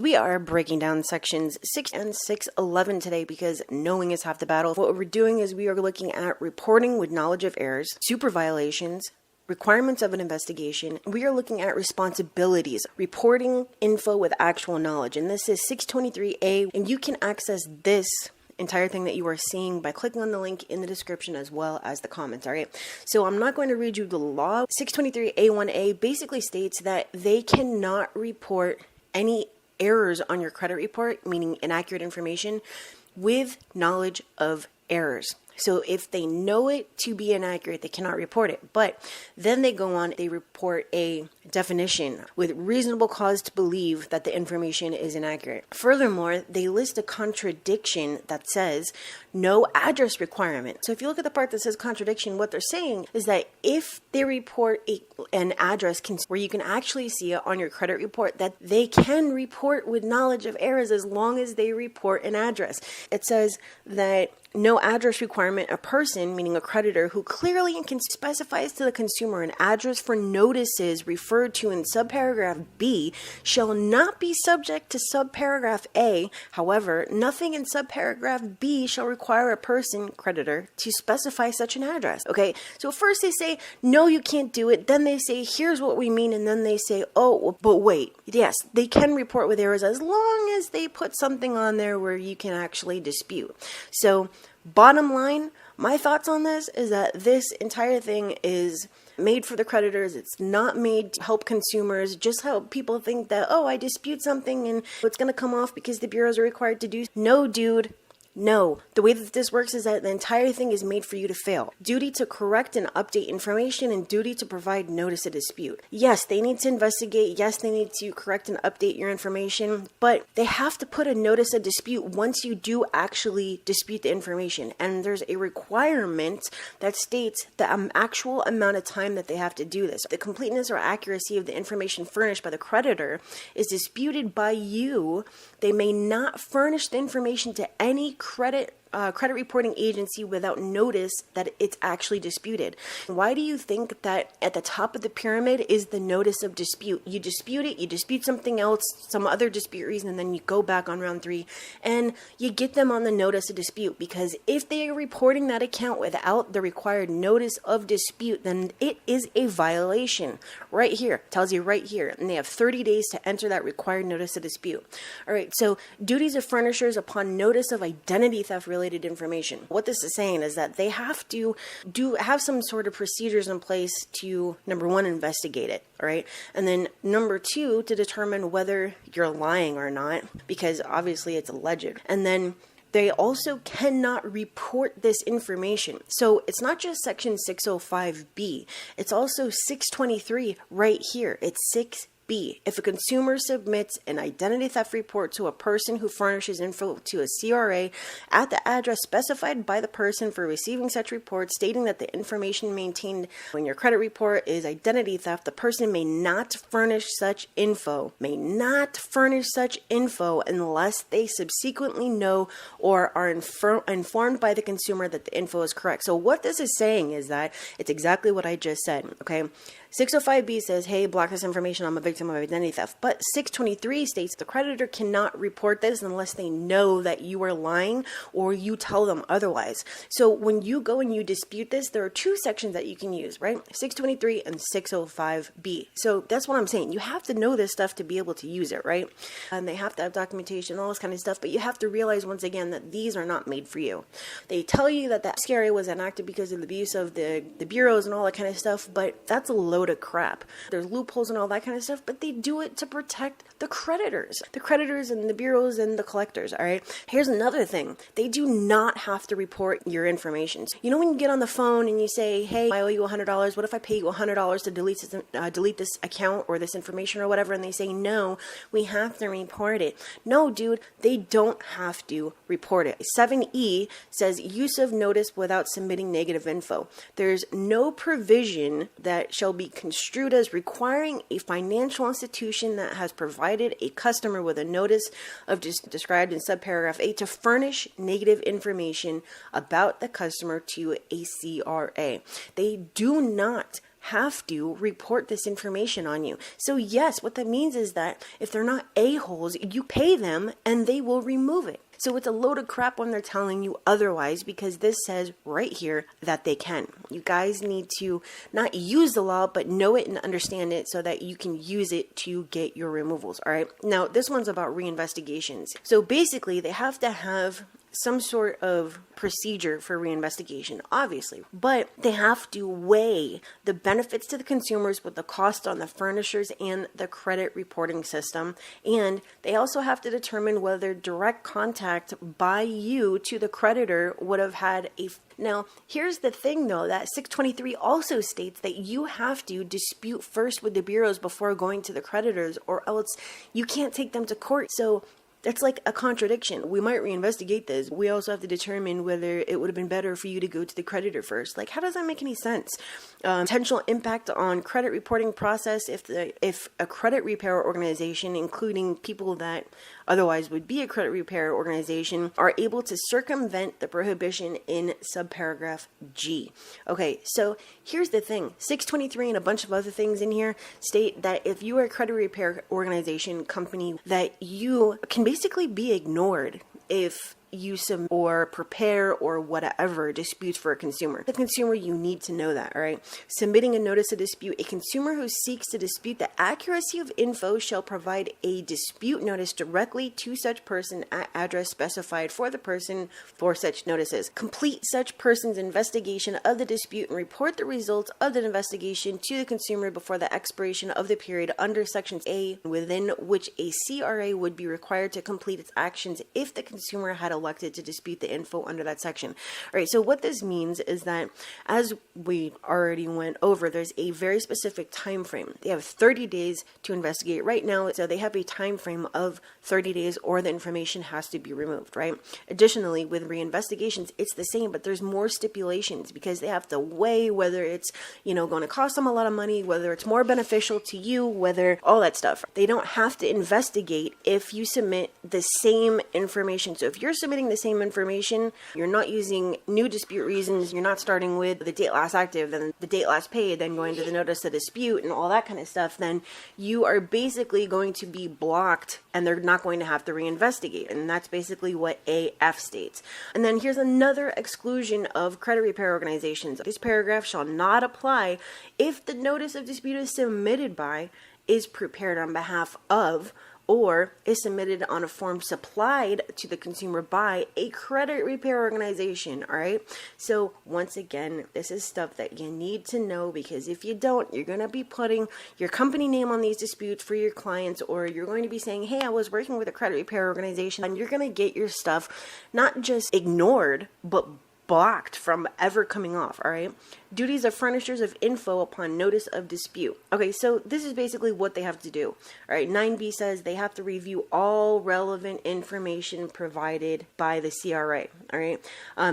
We are breaking down sections 6 and 611 today because knowing is half the battle. What we're doing is we are looking at reporting with knowledge of errors, super violations, requirements of an investigation. We are looking at responsibilities, reporting info with actual knowledge. And this is 623A, and you can access this entire thing that you are seeing by clicking on the link in the description as well as the comments. All right, so I'm not going to read you the law. 623A1A basically states that they cannot report any errors on your credit report, meaning inaccurate information, with knowledge of errors. So if they know it to be inaccurate, they cannot report it. But then they go on, they report a definition with reasonable cause to believe that the information is inaccurate. Furthermore, they list a contradiction that says no address requirement. So if you look at the part that says contradiction, what they're saying is that if they report an address where you can actually see it on your credit report, that they can report with knowledge of errors as long as they report an address. It says that no address requirement, a person, meaning a creditor, who clearly and specifies to the consumer an address for notices referred to in subparagraph B shall not be subject to subparagraph A. However, nothing in subparagraph B shall require a person, creditor, to specify such an address. Okay, so first they say, no, you can't do it. Then they say, here's what we mean. And then they say, oh, but wait, yes, they can report with errors as long as they put something on there where you can actually dispute. So bottom line, my thoughts on this is that this entire thing is made for the creditors. It's not made to help consumers, just help people think that, oh, I dispute something and it's going to come off because the bureaus are required to do. No, dude. No, the way that this works is that the entire thing is made for you to fail. Duty to correct and update information and duty to provide notice of dispute. Yes, they need to investigate. Yes, they need to correct and update your information, but they have to put a notice of dispute once you do actually dispute the information. And there's a requirement that states the actual amount of time that they have to do this. The completeness or accuracy of the information furnished by the creditor is disputed by you. They may not furnish the information to any credit reporting agency without notice that it's actually disputed. Why do you think that at the top of the pyramid is the notice of dispute? You dispute it, you dispute something else, some other dispute reason, and then you go back on round 3 and you get them on the notice of dispute, because if they are reporting that account without the required notice of dispute, then it is a violation. Right here, tells you right here, and they have 30 days to enter that required notice of dispute. All right, so duties of furnishers upon notice of identity theft related information. What this is saying is that they have to have some sort of procedures in place to, number 1, investigate it, all right? And then number 2, to determine whether you're lying or not, because obviously it's alleged. And then they also cannot report this information. So it's not just section 605B, it's also 623 right here. It's 6B. If a consumer submits an identity theft report to a person who furnishes info to a FCRA at the address specified by the person for receiving such report, stating that the information maintained in your credit report is identity theft, the person may not furnish such info, unless they subsequently know or are informed by the consumer that the info is correct. So what this is saying is that it's exactly what I just said, okay? 605B says, hey, block this information, I'm a victim of identity theft. But 623 states the creditor cannot report this unless they know that you are lying or you tell them otherwise. So when you go and you dispute this, there are 2 sections that you can use, right? 623 and 605B. So that's what I'm saying. You have to know this stuff to be able to use it, right? And they have to have documentation, all this kind of stuff. But you have to realize once again that these are not made for you. They tell you that the FCRA was enacted because of the abuse of the bureaus and all that kind of stuff, but that's a load of crap. There's loopholes and all that kind of stuff, but they do it to protect the creditors and the bureaus and the collectors. All right. Here's another thing. They do not have to report your information. You know, when you get on the phone and you say, hey, I owe you $100. What if I pay you $100 to delete this account or this information or whatever? And they say, no, we have to report it. No, dude, they don't have to report it. 7E says use of notice without submitting negative info. There's no provision that shall be construed as requiring a financial institution that has provided a customer with a notice of described in subparagraph A to furnish negative information about the customer to a FCRA. They do not have to report this information on you. So yes, what that means is that if they're not a-holes, you pay them and they will remove it. So it's a load of crap when they're telling you otherwise, because this says right here that they can. You guys need to not use the law, but know it and understand it so that you can use it to get your removals. All right. Now, this one's about reinvestigations. So basically, they have to have some sort of procedure for reinvestigation, obviously, but they have to weigh the benefits to the consumers with the cost on the furnishers and the credit reporting system. And they also have to determine whether direct contact by you to the creditor would have had a... Now, here's the thing though, that 623 also states that you have to dispute first with the bureaus before going to the creditors, or else you can't take them to court. So that's like a contradiction. We might reinvestigate this. We also have to determine whether it would have been better for you to go to the creditor first. Like, how does that make any sense? Potential impact on credit reporting process if a credit repair organization, including people that otherwise would be a credit repair organization, are able to circumvent the prohibition in subparagraph G. Okay, so here's the thing. 623 and a bunch of other things in here state that if you are a credit repair organization company, that you can basically be ignored if you submit or prepare or whatever disputes for a consumer. The consumer, you need to know that, all right? Submitting a notice of dispute. A consumer who seeks to dispute the accuracy of info shall provide a dispute notice directly to such person at address specified for the person for such notices. Complete such person's investigation of the dispute and report the results of the investigation to the consumer before the expiration of the period under Section A, within which a CRA would be required to complete its actions if the consumer had elected to dispute the info under that section. All right, so what this means is that, as we already went over, there's a very specific time frame. They have 30 days to investigate right now, so they have a time frame of 30 days or the information has to be removed, right? Additionally, with reinvestigations, it's the same, but there's more stipulations because they have to weigh whether it's, going to cost them a lot of money, whether it's more beneficial to you, whether all that stuff. They don't have to investigate if you submit the same information. So if you're submitting the same information, you're not using new dispute reasons, you're not starting with the date last active, then the date last paid, then going to the notice of dispute and all that kind of stuff, then you are basically going to be blocked and they're not going to have to reinvestigate. And that's basically what AF states. And then here's another exclusion of credit repair organizations. This paragraph shall not apply if the notice of dispute is submitted by, is prepared on behalf of, or is submitted on a form supplied to the consumer by a credit repair organization, all right? So once again, this is stuff that you need to know, because if you don't, you're going to be putting your company name on these disputes for your clients, or you're going to be saying, hey, I was working with a credit repair organization, and you're going to get your stuff not just ignored, but blocked from ever coming off, all right? Duties of furnishers of info upon notice of dispute. Okay, so this is basically what they have to do. All right, 9B says they have to review all relevant information provided by the CRA, all right?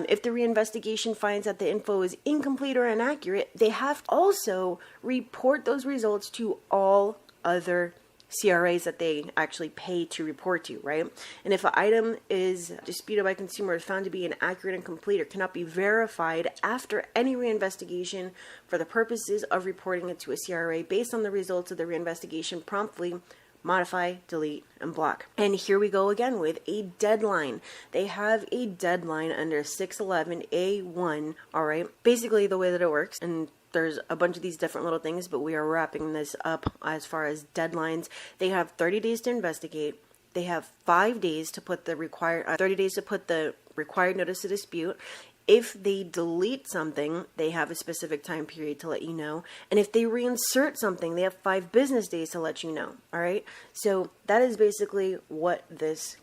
If the reinvestigation finds that the info is incomplete or inaccurate, they have to also report those results to all other CRAs that they actually pay to report to, right? And if an item is disputed by consumers found to be inaccurate and complete or cannot be verified after any reinvestigation for the purposes of reporting it to a CRA based on the results of the reinvestigation, promptly modify, delete, and block. And here we go again with a deadline. They have a deadline under 611A1, all right? Basically the way that it works, and there's a bunch of these different little things, but we are wrapping this up as far as deadlines. They have 30 days to investigate. They have 5 days to put the required, 30 days to put the required notice of dispute. If they delete something, they have a specific time period to let you know. And if they reinsert something, they have 5 business days to let you know. All right. So that is basically what this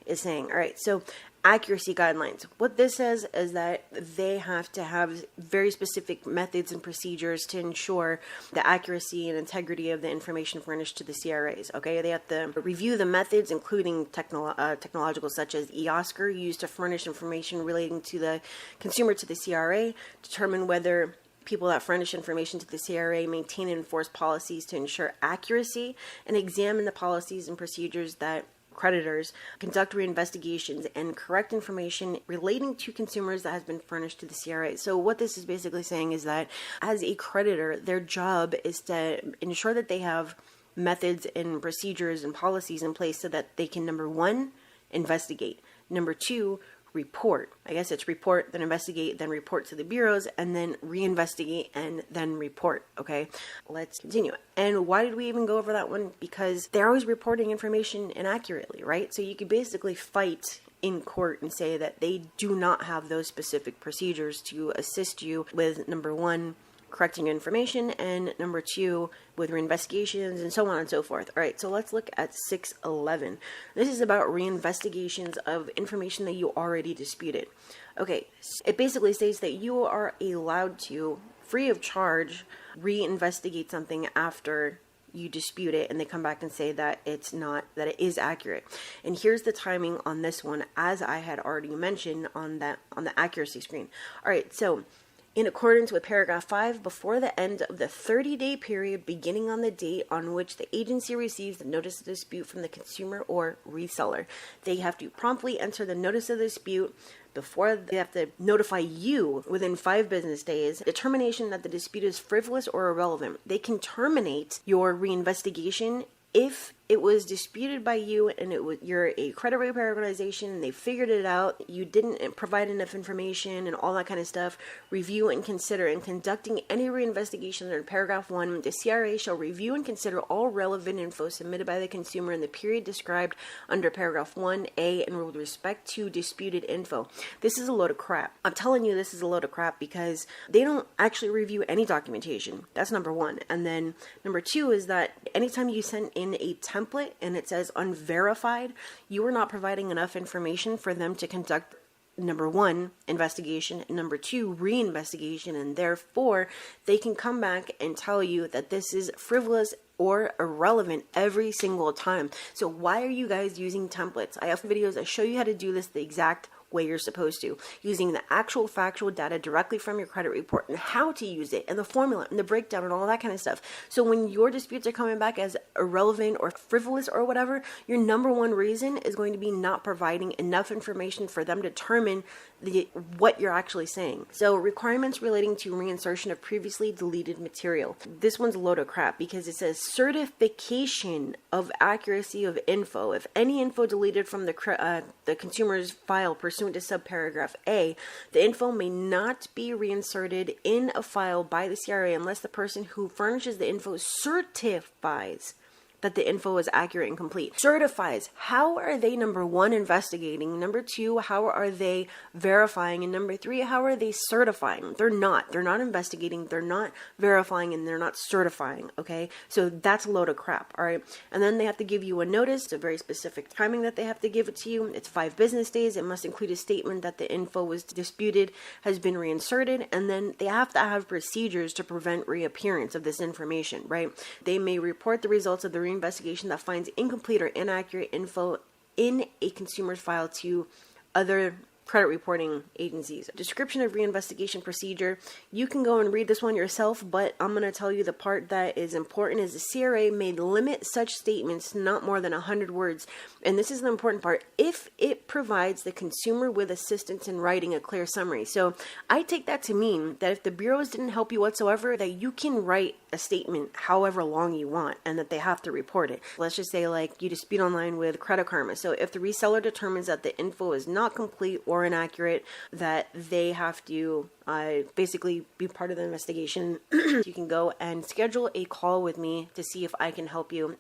is saying. All right. So accuracy guidelines. What this says is that they have to have very specific methods and procedures to ensure the accuracy and integrity of the information furnished to the CRAs. Okay, they have to review the methods, including technological such as EOSCR, used to furnish information relating to the consumer to the CRA, determine whether people that furnish information to the CRA maintain and enforce policies to ensure accuracy, and examine the policies and procedures that creditors conduct reinvestigations and correct information relating to consumers that has been furnished to the CRA. So what this is basically saying is that as a creditor, their job is to ensure that they have methods and procedures and policies in place so that they can, number one, investigate. Number two, report. I guess it's report, then investigate, then report to the bureaus, and then reinvestigate, and then report. Okay, let's continue. And why did we even go over that one? Because they're always reporting information inaccurately, right? So you could basically fight in court and say that they do not have those specific procedures to assist you with, number one, correcting information, and number two, with reinvestigations, and so on and so forth. All right, so let's look at 611. This is about reinvestigations of information that you already disputed. Okay, it basically states that you are allowed to, free of charge, reinvestigate something after you dispute it and they come back and say that it's not, that it is accurate. And here's the timing on this one, as I had already mentioned on the accuracy screen. All right, so in accordance with paragraph 5, before the end of the 30-day period beginning on the date on which the agency receives the notice of dispute from the consumer or reseller, they have to promptly enter the notice of dispute before they have to notify you within 5 business days, determination that the dispute is frivolous or irrelevant. They can terminate your reinvestigation if it was disputed by you and you're a credit repair organization and they figured it out, you didn't provide enough information and all that kind of stuff. Review and consider. In conducting any reinvestigation under paragraph 1, the CRA shall review and consider all relevant info submitted by the consumer in the period described under paragraph 1A and with respect to disputed info. This is a load of crap. I'm telling you this is a load of crap because they don't actually review any documentation. That's number one. And then number two is that anytime you send in a template and it says unverified, you are not providing enough information for them to conduct, number one, investigation, and number two, reinvestigation, and therefore they can come back and tell you that this is frivolous or irrelevant every single time. So why are you guys using templates? I have videos that show you how to do this the exact way you're supposed to, using the actual factual data directly from your credit report and how to use it and the formula and the breakdown and all that kind of stuff. So when your disputes are coming back as irrelevant or frivolous or whatever, your number one reason is going to be not providing enough information for them to determine what you're actually saying. So requirements relating to reinsertion of previously deleted material. This one's a load of crap because it says certification of accuracy of info. If any info deleted from the consumer's file pursuant to subparagraph A, the info may not be reinserted in a file by the CRA unless the person who furnishes the info certifies that the info is accurate and complete. Certifies. How are they, number one, investigating? Number two, how are they verifying? And number three, how are they certifying? They're not. They're not investigating. They're not verifying, and they're not certifying. Okay? So that's a load of crap. All right? And then they have to give you a notice. It's a very specific timing that they have to give it to you. It's 5 business days. It must include a statement that the info was disputed, has been reinserted, and then they have to have procedures to prevent reappearance of this information, right? They may report the results of the investigation that finds incomplete or inaccurate info in a consumer's file to other credit reporting agencies. Description of reinvestigation procedure. You can go and read this one yourself, but I'm going to tell you the part that is important is the CRA may limit such statements to not more than 100 words. And this is the important part, if it provides the consumer with assistance in writing a clear summary. So I take that to mean that if the bureaus didn't help you whatsoever, that you can write a statement however long you want and that they have to report it. Let's just say like you dispute online with Credit Karma. So if the reseller determines that the info is not complete or inaccurate, that they have to basically be part of the investigation. You can go and schedule a call with me to see if I can help you